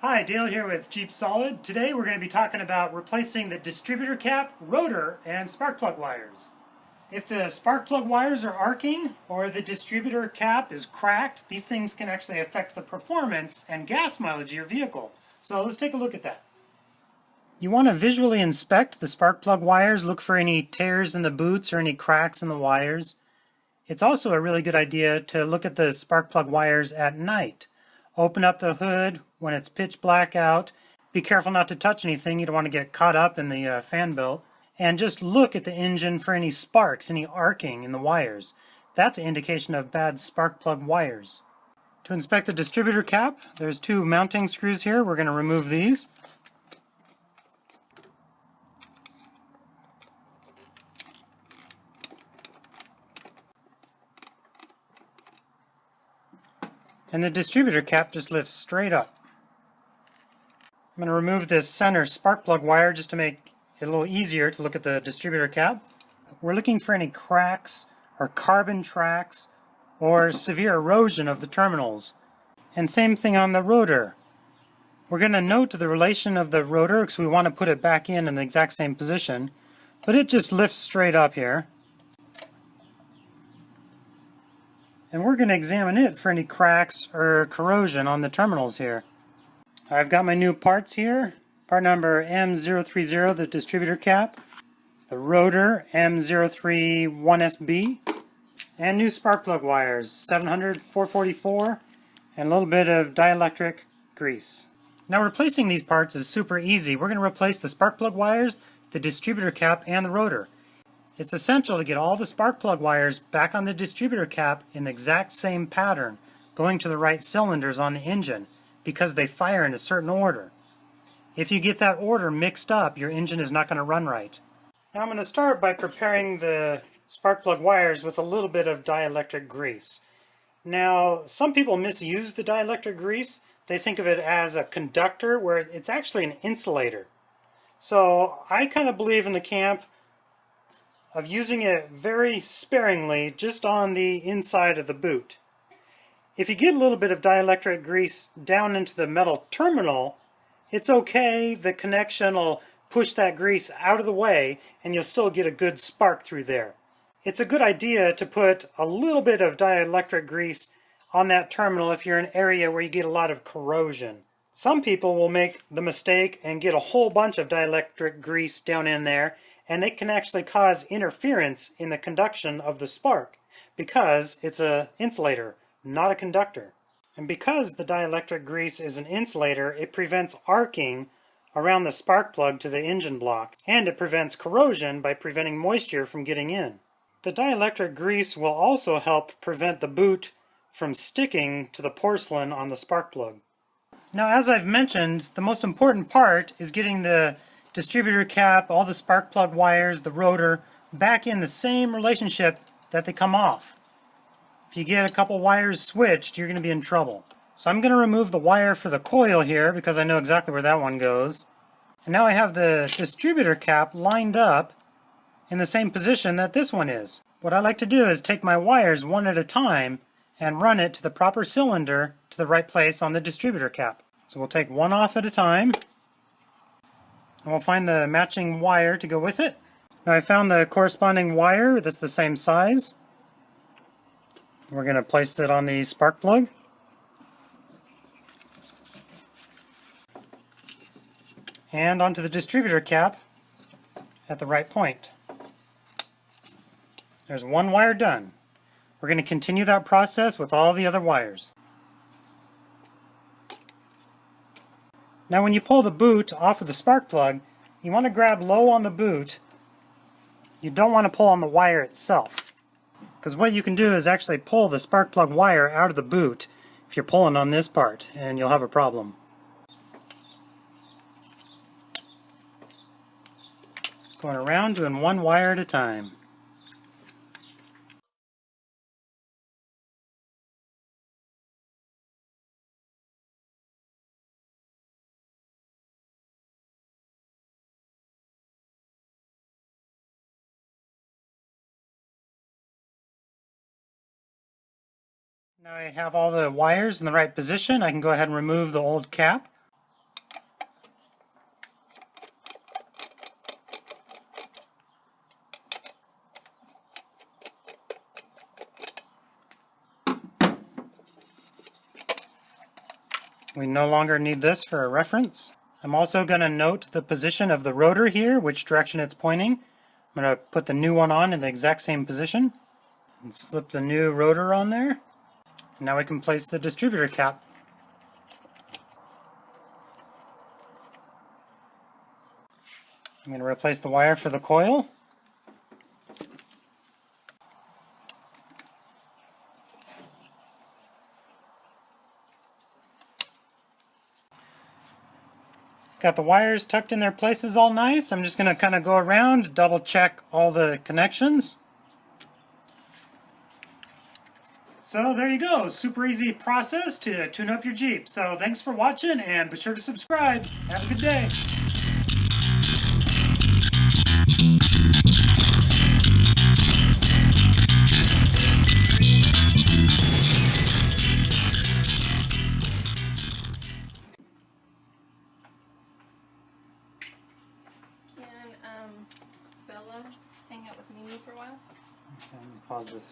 Hi, Dale here with JeepSolid. Today we're going to be talking about replacing the distributor cap, rotor, and spark plug wires. If the spark plug wires are arcing or the distributor cap is cracked, these things can actually affect the performance and gas mileage of your vehicle. So let's take a look at that. You want to visually inspect the spark plug wires, look for any tears in the boots or any cracks in the wires. It's also a really good idea to look at the spark plug wires at night. Open up the hood when it's pitch black out. Be careful not to touch anything. You don't want to get caught up in the fan belt. And just look at the engine for any sparks, any arcing in the wires. That's an indication of bad spark plug wires. To inspect the distributor cap, there's two mounting screws here. We're going to remove these. And the distributor cap just lifts straight up. I'm going to remove this center spark plug wire just to make it a little easier to look at the distributor cap. We're looking for any cracks or carbon tracks or severe erosion of the terminals. And same thing on the rotor. We're going to note the relation of the rotor because we want to put it back in the exact same position, but it just lifts straight up here. And we're going to examine it for any cracks or corrosion on the terminals here. I've got my new parts here. Part number M030, the distributor cap, the rotor M031SB, and new spark plug wires, 700, 444, and a little bit of dielectric grease. Now replacing these parts is super easy. We're going to replace the spark plug wires, the distributor cap, and the rotor. It's essential to get all the spark plug wires back on the distributor cap in the exact same pattern, going to the right cylinders on the engine, because they fire in a certain order. If you get that order mixed up, your engine is not going to run right. Now I'm going to start by preparing the spark plug wires with a little bit of dielectric grease. Now, some people misuse the dielectric grease. They think of it as a conductor, where it's actually an insulator. So I kind of believe in the camp of using it very sparingly just on the inside of the boot. If you get a little bit of dielectric grease down into the metal terminal, it's okay. The connection will push that grease out of the way and you'll still get a good spark through there. It's a good idea to put a little bit of dielectric grease on that terminal if you're in an area where you get a lot of corrosion. Some people will make the mistake and get a whole bunch of dielectric grease down in there, and they can actually cause interference in the conduction of the spark because it's an insulator, not a conductor. And because the dielectric grease is an insulator, it prevents arcing around the spark plug to the engine block, and it prevents corrosion by preventing moisture from getting in. The dielectric grease will also help prevent the boot from sticking to the porcelain on the spark plug. Now, as I've mentioned, the most important part is getting the distributor cap, all the spark plug wires, the rotor, back in the same relationship that they come off. If you get a couple wires switched, you're going to be in trouble. So I'm going to remove the wire for the coil here because I know exactly where that one goes. And now I have the distributor cap lined up in the same position that this one is. What I like to do is take my wires one at a time and run it to the proper cylinder to the right place on the distributor cap. So we'll take one off at a time. And we'll find the matching wire to go with it. Now I found the corresponding wire that's the same size. We're going to place it on the spark plug. And onto the distributor cap at the right point. There's one wire done. We're going to continue that process with all the other wires. Now when you pull the boot off of the spark plug, you want to grab low on the boot. You don't want to pull on the wire itself, because what you can do is actually pull the spark plug wire out of the boot if you're pulling on this part, and you'll have a problem. Going around doing one wire at a time. Now I have all the wires in the right position. I can go ahead and remove the old cap. We no longer need this for a reference. I'm also going to note the position of the rotor here, which direction it's pointing. I'm going to put the new one on in the exact same position and slip the new rotor on there. Now we can place the distributor cap. I'm going to replace the wire for the coil. Got the wires tucked in their places all nice. I'm just going to kind of go around, double check all the connections. So there you go, super easy process to tune up your Jeep. So thanks for watching and be sure to subscribe. Have a good day. Can Bella hang out with Mimi for a while? Pause this.